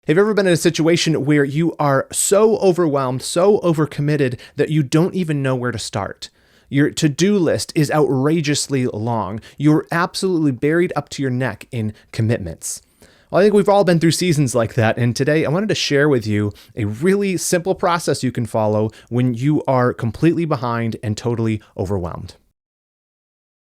Have you ever been in a situation where you are so overwhelmed, so overcommitted that you don't even know where to start? Your to-do list is outrageously long. You're absolutely buried up to your neck in commitments. Well, I think we've all been through seasons like that, and today I wanted to share with you a really simple process you can follow when you are completely behind and totally overwhelmed.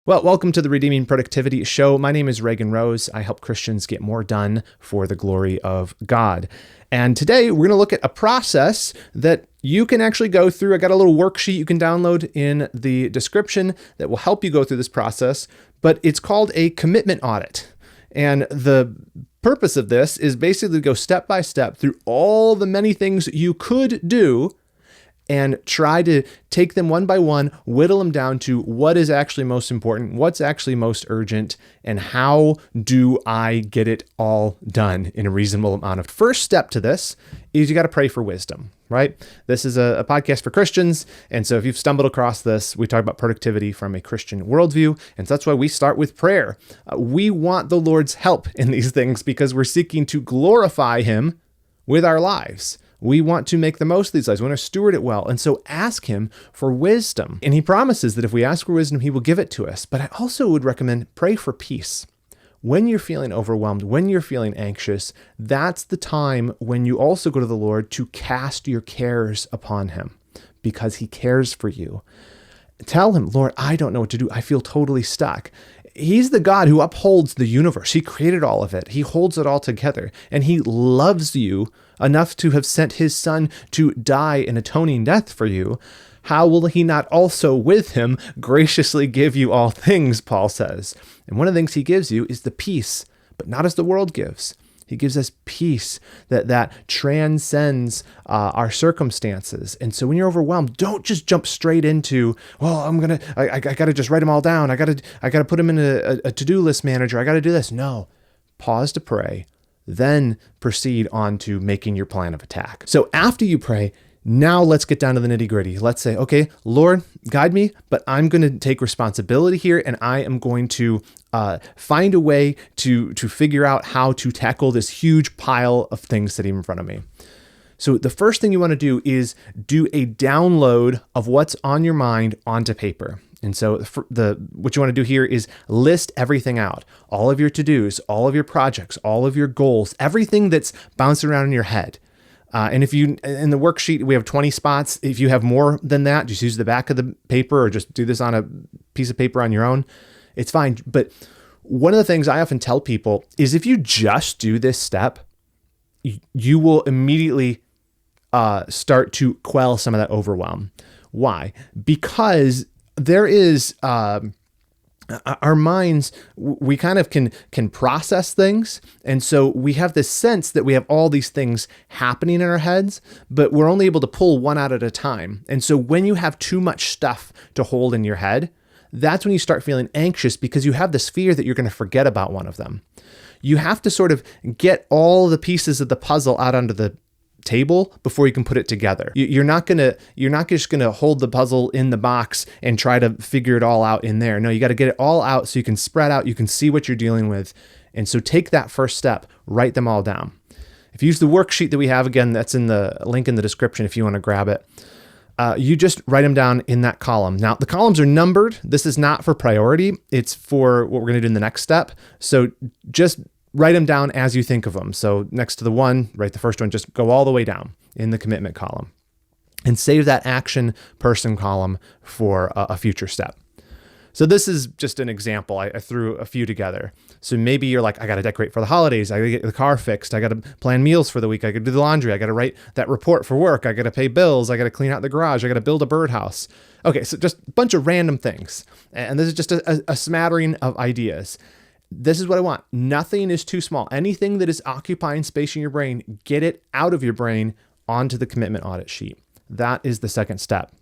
Well, welcome to the Redeeming Productivity Show. My name is Reagan Rose. I help Christians get more done for the glory of God. And today we're going to look at a process that you can actually go through. I got a little worksheet you can download in the description that will help you go through this process, but it's called a commitment audit. And the purpose of this is basically to go step by step through all the many things you could do and try to take them one by one, whittle them down to what is actually most important, what's actually most urgent, and how do I get it all done in a reasonable amount of. First step to this is you got to pray for wisdom, right? This is a podcast for Christians. And so if you've stumbled across this, we talk about productivity from a Christian worldview. And so that's why we start with prayer. We want the Lord's help in these things because we're seeking to glorify Him with our lives. We want to make the most of these lives. We want to steward it well. And so ask Him for wisdom. And He promises that if we ask for wisdom, He will give it to us. But I also would recommend pray for peace. When you're feeling overwhelmed, when you're feeling anxious, that's the time when you also go to the Lord to cast your cares upon Him because He cares for you. Tell Him, Lord, I don't know what to do. I feel totally stuck. He's the God who upholds the universe. He created all of it. He holds it all together. And He loves you enough to have sent His Son to die an atoning death for you. How will He not also with Him graciously give you all things, Paul says. And one of the things He gives you is the peace, but not as the world gives. He gives us peace that transcends our circumstances. And so when you're overwhelmed, don't just jump straight into, well, I got to just write them all down. I got to put them in a to-do list manager. I got to do this. No, pause to pray, then proceed on to making your plan of attack. So after you pray, now let's get down to the nitty gritty. Let's say, okay, Lord, guide me, but I'm going to take responsibility here and I am going to find a way to figure out how to tackle this huge pile of things sitting in front of me. So the first thing you want to do is do a download of what's on your mind onto paper. And so what you want to do here is list everything out, all of your to-dos, all of your projects, all of your goals, everything that's bouncing around in your head. And if you, in the worksheet, we have 20 spots. If you have more than that, just use the back of the paper or just do this on a piece of paper on your own. It's fine. But one of the things I often tell people is if you just do this step, you will immediately start to quell some of that overwhelm. Why? Because there is our minds, we kind of can process things. And so we have this sense that we have all these things happening in our heads, but we're only able to pull one out at a time. And so when you have too much stuff to hold in your head, that's when you start feeling anxious because you have this fear that you're going to forget about one of them. You have to sort of get all the pieces of the puzzle out onto the table before you can put it together. You're not just gonna hold the puzzle in the box and try to figure it all out in there. No, you got to get it all out so you can spread out, you can see what you're dealing with. And so take that first step, write them all down. If you use the worksheet that we have, again, that's in the link in the description if you want to grab it. You just write them down in that column. Now, the columns are numbered. This is not for priority. It's for what we're going to do in the next step. So just write them down as you think of them. So next to the one, write the first one, just go all the way down in the commitment column and save that action person column for a future step. So this is just an example. I threw a few together. So maybe you're like, I got to decorate for the holidays. I got to get the car fixed. I got to plan meals for the week. I got to do the laundry. I got to write that report for work. I got to pay bills. I got to clean out the garage. I got to build a birdhouse. Okay, so just a bunch of random things. And this is just a smattering of ideas. This is what I want. Nothing is too small. Anything that is occupying space in your brain, get it out of your brain onto the commitment audit sheet. That is the second step.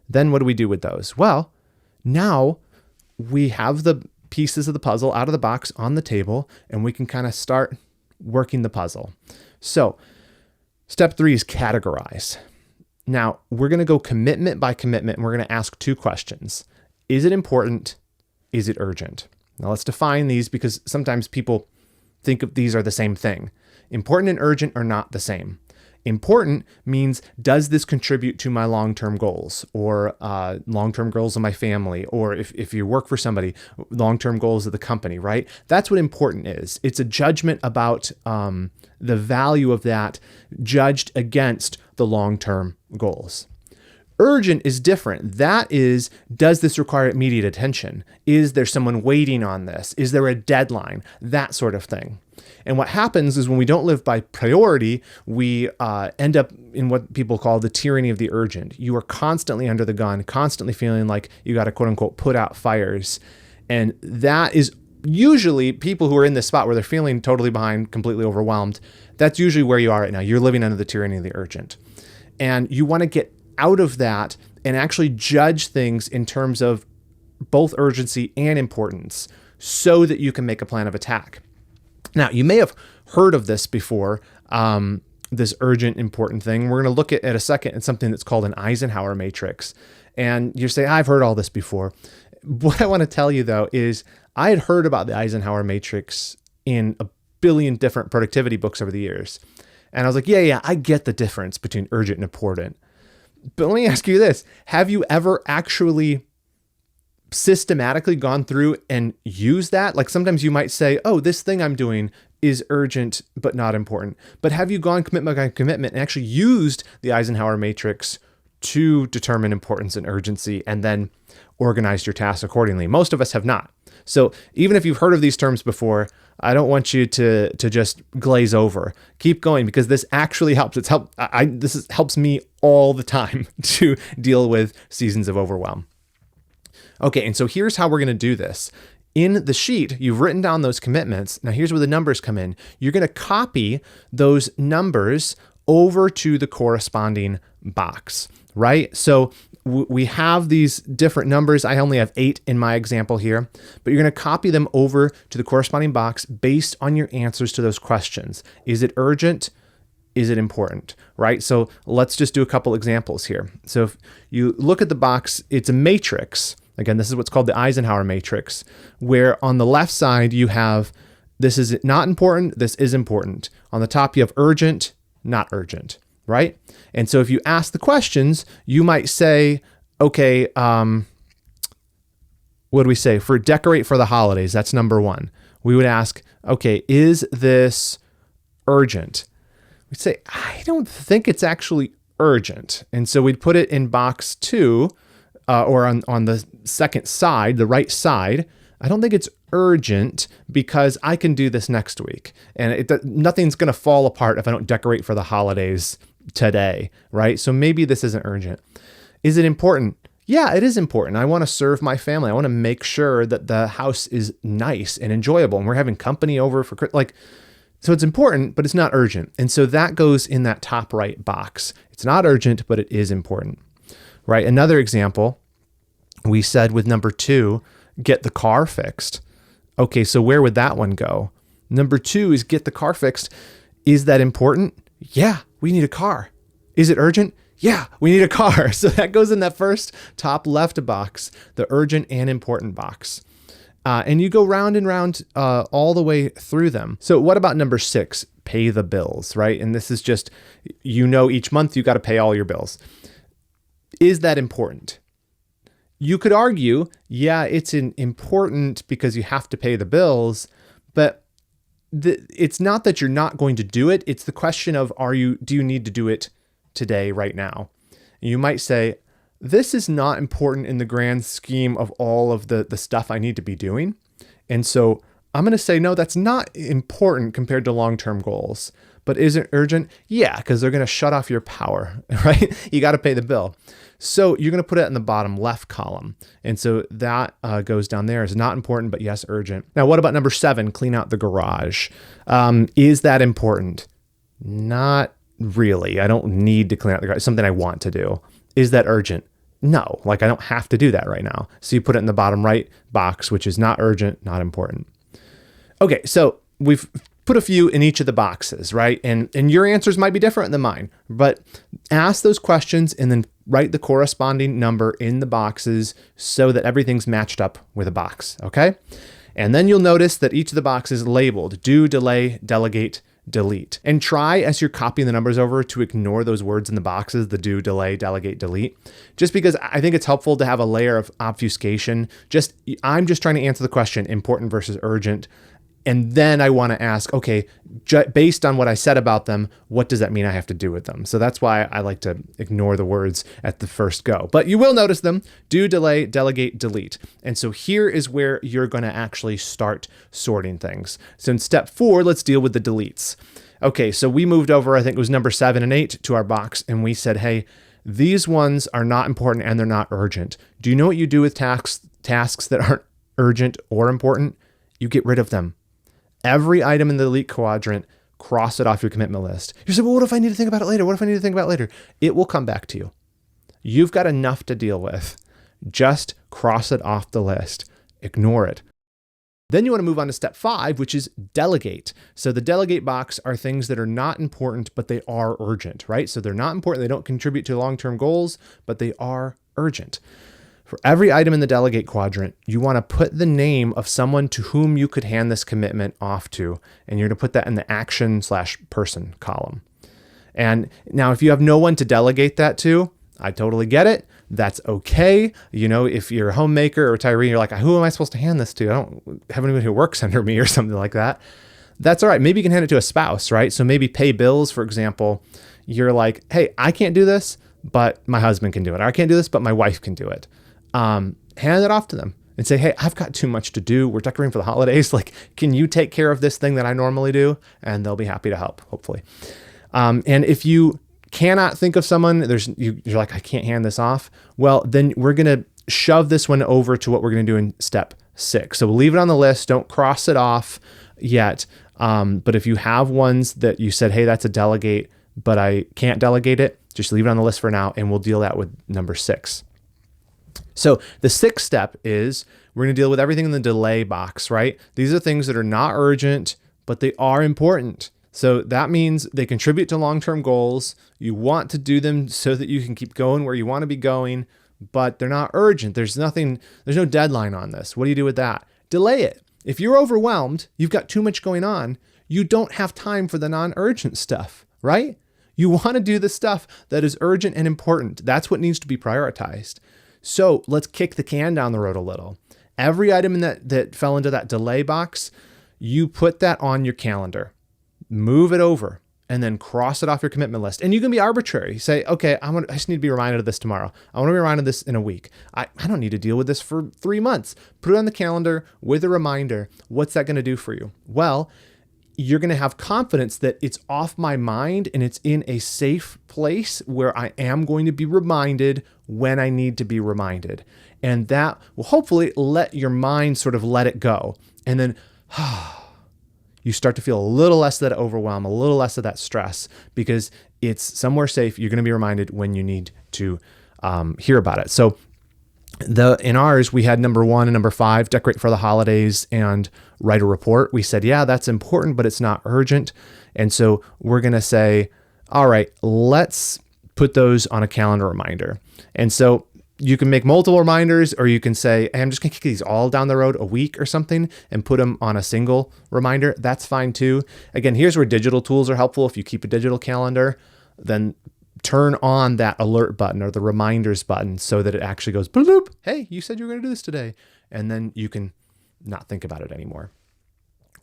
Then what do we do with those? Well, now we have the pieces of the puzzle out of the box on the table, and we can kind of start working the puzzle. So step 3 is categorize. Now we're going to go commitment by commitment, and we're going to ask 2 questions. Is it important? Is it urgent? Now let's define these because sometimes people think of these are the same thing. Important and urgent are not the same. Important means, does this contribute to my long-term goals or long-term goals of my family, or if you work for somebody, long-term goals of the company, right? That's what important is. It's a judgment about the value of that judged against the long-term goals. Urgent is different. That is, does this require immediate attention? Is there someone waiting on this? Is there a deadline? That sort of thing. And what happens is when we don't live by priority, we end up in what people call the tyranny of the urgent. You are constantly under the gun, constantly feeling like you got to quote unquote put out fires. And that is usually people who are in this spot where they're feeling totally behind, completely overwhelmed. That's usually where you are right now. You're living under the tyranny of the urgent. And you want to get out of that and actually judge things in terms of both urgency and importance so that you can make a plan of attack. Now, you may have heard of this before, this urgent, important thing. We're going to look at a second at something that's called an Eisenhower matrix. And you say, I've heard all this before. What I want to tell you, though, is I had heard about the Eisenhower matrix in a billion different productivity books over the years. And I was like, yeah, I get the difference between urgent and important. But let me ask you this. Have you ever actually systematically gone through and used that? Like sometimes you might say, oh, this thing I'm doing is urgent, but not important. But have you gone commitment by commitment and actually used the Eisenhower matrix to determine importance and urgency and then organized your tasks accordingly? Most of us have not. So even if you've heard of these terms before, I don't want you to just glaze over. Keep going, because this actually helps. This helps me all the time to deal with seasons of overwhelm. Okay, and so here's how we're going to do this. In the sheet, you've written down those commitments. Now here's where the numbers come in. You're going to copy those numbers over to the corresponding box, right? So we have these different numbers. I only have 8 in my example here, but you're going to copy them over to the corresponding box based on your answers to those questions. Is it urgent? Is it important, right? So let's just do a couple examples here. So if you look at the box, it's a matrix. Again, this is what's called the Eisenhower matrix, where on the left side you have, this is not important, this is important. On the top you have urgent, not urgent, right? And so if you ask the questions, you might say, okay, what do we say? For decorate for the holidays, that's number 1. We would ask, okay, is this urgent? We'd say, I don't think it's actually urgent. And so we'd put it in box 2, or on the second side, the right side. I don't think it's urgent because I can do this next week. And nothing's going to fall apart if I don't decorate for the holidays today, right? So maybe this isn't urgent. Is it important? Yeah, it is important. I want to serve my family. I want to make sure that the house is nice and enjoyable, and we're having company over for so it's important, but it's not urgent. And so that goes in that top right box. It's not urgent, but it is important, right? Another example, we said with number 2, get the car fixed. Okay, so where would that one go? Number 2 is get the car fixed. Is that important? Yeah, we need a car. Is it urgent? Yeah, we need a car. So that goes in that first top left box, the urgent and important box. And you go round and round all the way through them. So what about number 6? Pay the bills, right? And this is just, each month you got to pay all your bills. Is that important? You could argue, yeah, it's important because you have to pay the bills, but it's not that you're not going to do it. It's the question of, do you need to do it today, right now? And you might say, this is not important in the grand scheme of all of the stuff I need to be doing. And so I'm going to say, no, that's not important compared to long-term goals. But is it urgent? Yeah, because they're going to shut off your power, right? You got to pay the bill. So you're going to put it in the bottom left column. And so that goes down there. It's not important, but yes, urgent. Now, what about number 7? Clean out the garage. Is that important? Not really. I don't need to clean out the garage. It's something I want to do. Is that urgent? No, I don't have to do that right now. So you put it in the bottom right box, which is not urgent, not important. Okay, so we've put a few in each of the boxes, right? And your answers might be different than mine, but ask those questions and then write the corresponding number in the boxes so that everything's matched up with a box, okay? And then you'll notice that each of the boxes is labeled do, delay, delegate, delete. And try as you're copying the numbers over to ignore those words in the boxes, the do, delay, delegate, delete, just because I think it's helpful to have a layer of obfuscation. I'm just trying to answer the question, important versus urgent. And then I want to ask, okay, based on what I said about them, what does that mean I have to do with them? So that's why I like to ignore the words at the first go. But you will notice them: do, delay, delegate, delete. And so here is where you're going to actually start sorting things. So in step 4, let's deal with the deletes. Okay, so we moved over, I think it was number 7 and 8 to our box, and we said, hey, these ones are not important and they're not urgent. Do you know what you do with tasks that aren't urgent or important? You get rid of them. Every item in the delete quadrant, cross it off your commitment list. You say, well, what if I need to think about it later? What if I need to think about it later? It will come back to you. You've got enough to deal with. Just cross it off the list. Ignore it. Then you want to move on to step 5, which is delegate. So the delegate box are things that are not important, but they are urgent, right? So they're not important. They don't contribute to long-term goals, but they are urgent. For every item in the delegate quadrant, you want to put the name of someone to whom you could hand this commitment off to, and you're going to put that in the action/person column. And now if you have no one to delegate that to, I totally get it. That's okay. You know, if you're a homemaker or retiree, you're like, who am I supposed to hand this to? I don't have anyone who works under me or something like that. That's all right. Maybe you can hand it to a spouse, right? So maybe pay bills, for example. You're like, hey, I can't do this, but my husband can do it. Or I can't do this, but my wife can do it. Hand it off to them and say, hey, I've got too much to do. We're decorating for the holidays. Like, can you take care of this thing that I normally do? And they'll be happy to help, hopefully. And if you cannot think of someone, you're like, I can't hand this off. Well, then we're going to shove this one over to what we're going to do in step 6. So we'll leave it on the list. Don't cross it off yet. But if you have ones that you said, hey, that's a delegate, but I can't delegate it, just leave it on the list for now. And we'll deal that with number 6. So the 6th step is we're going to deal with everything in the delay box, right? These are things that are not urgent, but they are important. So that means they contribute to long-term goals. You want to do them so that you can keep going where you want to be going, but they're not urgent. There's no deadline on this. What do you do with that? Delay it. If you're overwhelmed, you've got too much going on, you don't have time for the non-urgent stuff, right? You want to do the stuff that is urgent and important. That's what needs to be prioritized. So let's kick the can down the road a little. Every item in that fell into that delay box, you put that on your calendar, move it over, and then cross it off your commitment list. And you can be arbitrary. Say, okay, I just need to be reminded of this tomorrow. I want to be reminded of this in a week. I don't need to deal with this for 3 months. Put it on the calendar with a reminder. What's that going to do for you? Well, you're going to have confidence that it's off my mind and it's in a safe place where I am going to be reminded when I need to be reminded. And that will hopefully let your mind sort of let it go. And then you start to feel a little less of that overwhelm, a little less of that stress, because it's somewhere safe. You're going to be reminded when you need to hear about it. So in ours, we had number 1 and number 5, decorate for the holidays and write a report. We said, yeah, that's important, but it's not urgent. And so we're going to say, all right, let's put those on a calendar reminder. And so you can make multiple reminders, or you can say, hey, I'm just going to kick these all down the road a week or something and put them on a single reminder. That's fine too. Again, here's where digital tools are helpful. If you keep a digital calendar, then turn on that alert button or the reminders button so that it actually goes, bloop, hey, you said you were going to do this today. And then you can not think about it anymore.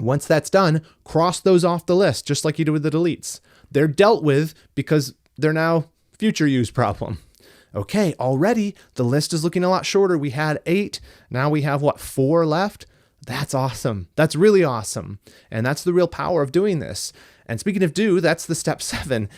Once that's done, cross those off the list, just like you did with the deletes. They're dealt with because they're now future use problem. Okay, already the list is looking a lot shorter. We had 8. Now we have 4 left? That's awesome. That's really awesome. And that's the real power of doing this. And speaking of do, that's the step 7.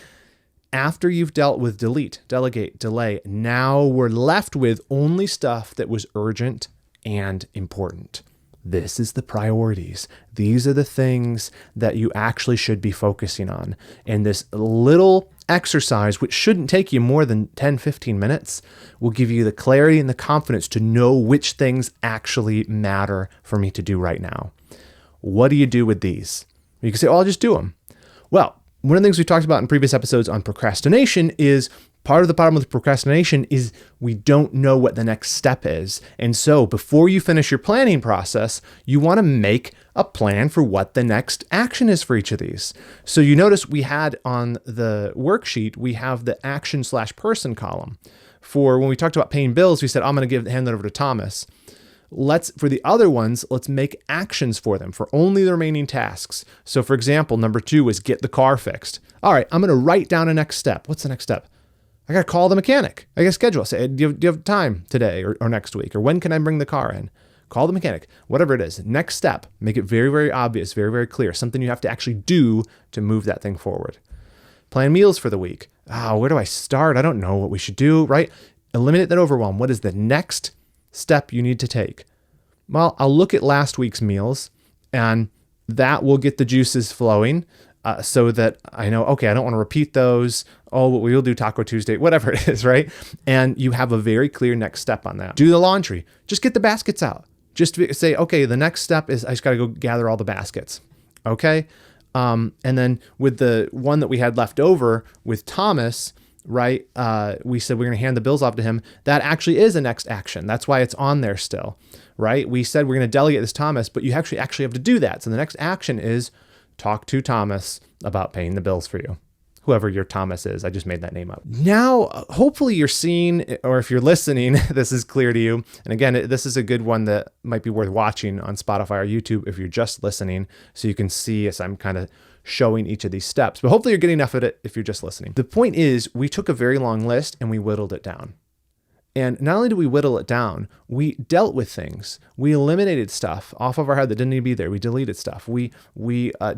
After you've dealt with delete, delegate, delay, now we're left with only stuff that was urgent and important. This is the priorities. These are the things that you actually should be focusing on. And this little exercise, which shouldn't take you more than 10, 15 minutes, will give you the clarity and the confidence to know which things actually matter for me to do right now. What do you do with these? You can say, oh, I'll just do them. Well, one of the things we talked about in previous episodes on procrastination is Part of the problem with procrastination is we don't know what the next step is. And so before you finish your planning process, you want to make a plan for what the next action is for each of these. So you notice we had on the worksheet, we have the action/person column. For when we talked about paying bills, we said, I'm going to hand that over to Thomas. For the other ones, let's make actions for them for only the remaining tasks. So for example, number 2 is get the car fixed. All right, I'm going to write down a next step. What's the next step? I got to call the mechanic. I got to schedule. Say, do you have time today or next week? Or when can I bring the car in? Call the mechanic, whatever it is. Next step, make it very, very obvious, very, very clear. Something you have to actually do to move that thing forward. Plan meals for the week. Where do I start? I don't know what we should do, right? Eliminate that overwhelm. What is the next step you need to take? Well, I'll look at last week's meals, and that will get the juices flowing. So that I know, okay, I don't want to repeat those. Oh, we will do Taco Tuesday, whatever it is, right? And you have a very clear next step on that. Do the laundry. Just get the baskets out. Just say, okay, the next step is I just got to go gather all the baskets. Okay. And then with the one that we had left over with Thomas, right? We said we're going to hand the bills off to him. That actually is a next action. That's why it's on there still, right? We said we're going to delegate this to Thomas, but you actually have to do that. So the next action is talk to Thomas about paying the bills for you. Whoever your Thomas is. I just made that name up. Now, hopefully you're seeing, or if you're listening, this is clear to you. And again, this is a good one that might be worth watching on Spotify or YouTube if you're just listening, so you can see as I'm kind of showing each of these steps. But hopefully you're getting enough of it if you're just listening. The point is, we took a very long list and we whittled it down. And not only did we whittle it down, we dealt with things. We eliminated stuff off of our head that didn't need to be there. We deleted stuff. We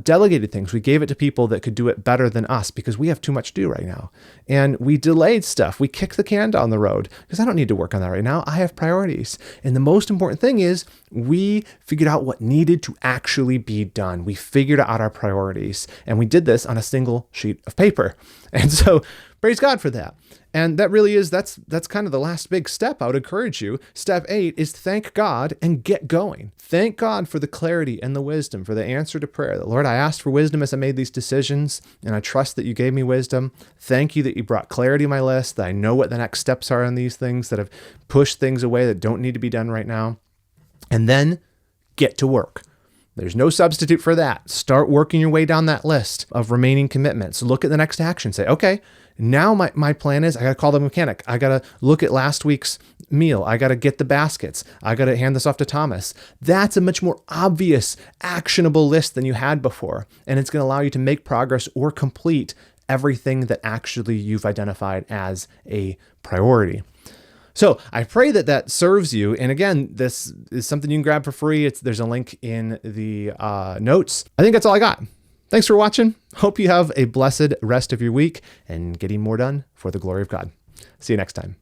delegated things. We gave it to people that could do it better than us because we have too much to do right now. And we delayed stuff. We kicked the can down the road because I don't need to work on that right now. I have priorities. And the most important thing is we figured out what needed to actually be done. We figured out our priorities. And we did this on a single sheet of paper. And so praise God for that. And that really is, that's kind of the last big step. I would encourage you. Step 8 is thank God and get going. Thank God for the clarity and the wisdom, for the answer to prayer. That, Lord, I asked for wisdom as I made these decisions, and I trust that you gave me wisdom. Thank you that you brought clarity to my list, that I know what the next steps are on these things, that have pushed things away that don't need to be done right now. And then get to work. There's no substitute for that. Start working your way down that list of remaining commitments. Look at the next action. Say, okay, now my plan is I got to call the mechanic. I got to look at last week's meal. I got to get the baskets. I got to hand this off to Thomas. That's a much more obvious, actionable list than you had before. And it's going to allow you to make progress or complete everything that actually you've identified as a priority. So I pray that that serves you. And again, this is something you can grab for free. There's a link in the notes. I think that's all I got. Thanks for watching. Hope you have a blessed rest of your week and getting more done for the glory of God. See you next time.